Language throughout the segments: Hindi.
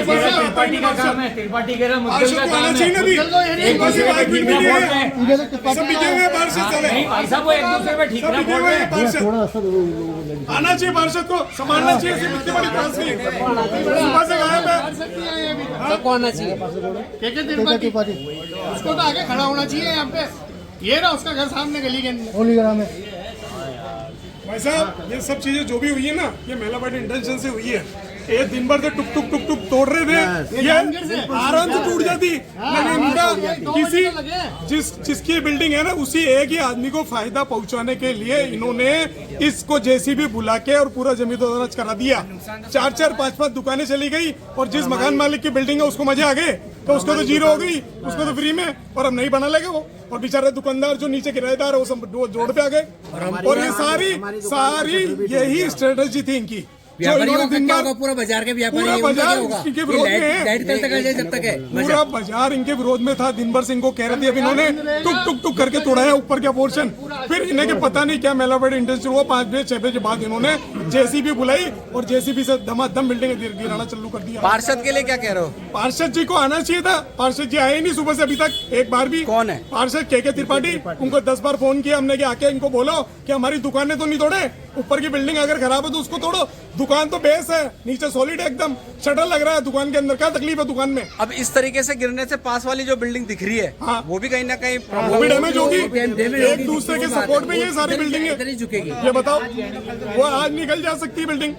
त्रिपाठी का काम है, त्रिपाठी कह रहा मुद्दल का काम है। एक दूसरे पे ठीक ना बोल रहे हैं। नहीं भाई साहब, वो एक दूसरे पे ठीक ना बोल रहे हैं। आना चाहिए पार्षद को, संभालना चाहिए। इतनी बड़ी ट्रांसफर सुबह से गायब है। सबको आना चाहिए। त्रिपाठी उसको तो आगे खड़ा होना चाहिए यहाँ पे। ये ना उसका घर सामने गली के अंदर। होलीग्राम में भाई साहब, ये सब चीजें जो भी हुई है ना, ये महिलावादी इंटेंशन से हुई है। ये दिन भर से टुक टुक टुक टुक तोड़ रहे थे, ये आराम से टूट जाती। लेकिन इनका किसी जिसकी बिल्डिंग है ना, उसी एक ही आदमी को फायदा पहुंचाने के लिए इन्होंने इसको जेसीबी बुला के और पूरा जमीन दोहराज करा दिया। 4-4, 5-5 दुकानें चली गई और जिस मकान मालिक की बिल्डिंग है उसको मजे आ गए, तो उसको तो जीरो हो गई, उसको तो फ्री में, और अब नहीं बना लगे वो। और बेचारे दुकानदार जो नीचे किराएदार है वो सब जोड़ पे आ गए। और ये सारी यही स्ट्रेटेजी थी इनकी। व्यापारियों का क्या होगा? पूरा बाजार के व्यापारी पूरा बाजार इनके विरोध में है। लाइट कल तक है जब तक है। पूरा बाजार इनके विरोध में था। दिन भर से इनको कह रहे थे, अब इन्होंने टुक टुक टुक करके तोड़ाया ऊपर का पोर्शन। फिर इन्हें के पता नहीं क्या मेलावाड़ी इंडस्ट्री हुआ, 5 बजे 6 बजे बाद इन्होंने जेसीबी बुलाई और जेसीबी से धमाधम बिल्डिंग गिराना चालू कर दिया। पार्षद के लिए क्या कह रहे हो? पार्षद जी को आना चाहिए था। पार्षद जी आए ही नहीं सुबह से अभी तक एक बार भी। कौन है पार्षद? के त्रिपाठी। उनको 10 बार फोन किया हमने कि आके इनको बोलो कि हमारी दुकानें तो नहीं तोड़े, ऊपर की बिल्डिंग अगर खराब है तो उसको तोड़ो। दुकान तो बेस है, नीचे सॉलिड है एकदम, शटर लग रहा है दुकान के अंदर। क्या तकलीफ है दुकान में? अब इस तरीके से गिरने से पास वाली जो बिल्डिंग दिख रही है, हाँ, वो भी कहीं ना कहीं वो भी डैमेज होगी। एक दूसरे के सपोर्ट में ये सारी बिल्डिंग है। झुकेगी। ये बताओ, वो आज निकल जा सकती है बिल्डिंग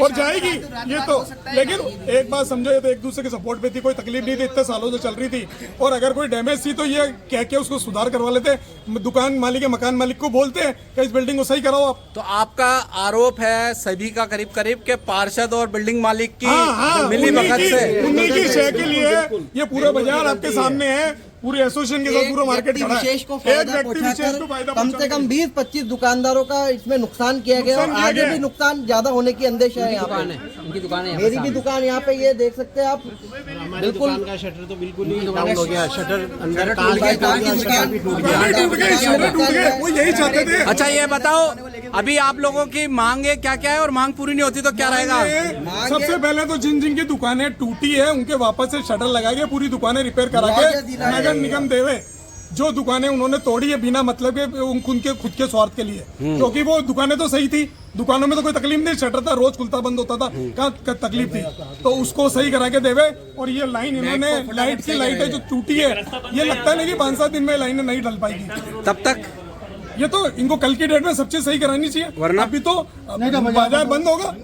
और जाएगी ये तो। लेकिन एक बात समझो, ये तो एक दूसरे के सपोर्ट पे थी, कोई तकलीफ नहीं थी, इतने सालों से चल रही थी। और अगर कोई डैमेज थी तो ये कह के उसको सुधार करवा लेते। दुकान मालिक या मकान मालिक को बोलते हैं कि इस बिल्डिंग को सही कराओ आप। तो आपका आरोप है सभी का करीब करीब के पार्षद और बिल्डिंग मालिक की हाँ, मिली भगत से, उन्हीं की शय के लिए ये पूरा बाजार आपके सामने है। पूरे एसोसिएशन के साथ पूरा मार्केट खड़ा है। विशेष को फायदा पहुंचाकर कम से कम 20-25 दुकानदारों का इसमें नुकसान किया गया और आगे भी नुकसान ज्यादा होने की अंदेशा है। यहाँ पे मेरी भी दुकान यहाँ पे ये देख सकते हैं आप। बिल्कुल का शटर तो बिल्कुल ही डाउन हो गया। शटर अंदर वो यही चाहते थे। अच्छा ये बताओ, अभी आप लोगों की मांगे क्या क्या है और मांग पूरी नहीं होती तो क्या रहेगा? सबसे पहले तो जिन जिन की दुकानें टूटी है उनके वापस से शटर लगा के पूरी दुकानें रिपेयर करा के नगर निगम देवे। जो दुकानें उन्होंने तोड़ी है बिना मतलब के उनके खुद के स्वार्थ के लिए, क्योंकि वो दुकानें तो सही थी, दुकानों में तो कोई तकलीफ नहीं, शटर था, रोज खुलता बंद होता था, क्या तकलीफ थी, तो उसको सही करा के देवे। और ये लाइन इन्होंने, लाइट की लाइट है जो टूटी है, ये लगता नहीं कि 5-7 दिन में लाइन नहीं डल पाएगी। तब तक ये तो इनको कल की डेट में सब चीज सही करानी चाहिए, वरना अभी तो बाजार बंद होगा,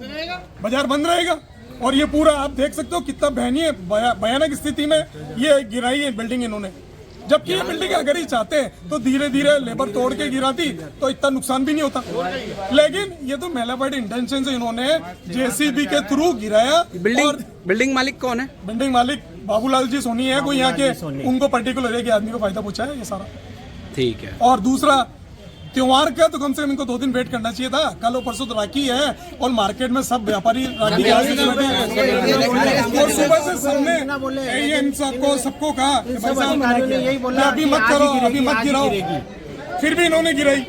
बाजार बंद रहेगा। और ये पूरा आप देख सकते हो कितना भयानक स्थिति में ये गिराई है बिल्डिंग इन्होंने। जबकि ये बिल्डिंग अगर ही चाहते हैं तो धीरे धीरे लेबर तोड़ के गिराती तो इतना नुकसान भी नहीं होता। लेकिन ये तो मेलावाड़ी इंटेंशन से इन्होंने जेसीबी के थ्रू गिराया। बिल्डिंग मालिक कौन है? बिल्डिंग मालिक बाबूलाल जी सोनी है, कोई यहाँ के, उनको पर्टिकुलर एक आदमी को फायदा पहुंचा है ये सारा। ठीक है। और दूसरा, त्योहार का तो कम से कम इनको 2 दिन वेट करना चाहिए था। कल और परसों तो राखी है और मार्केट में सब व्यापारी राखी के और सुबह से सबने सबको कहा अभी मत करो, अभी मत गिराओ, फिर भी इन्होंने गिराई।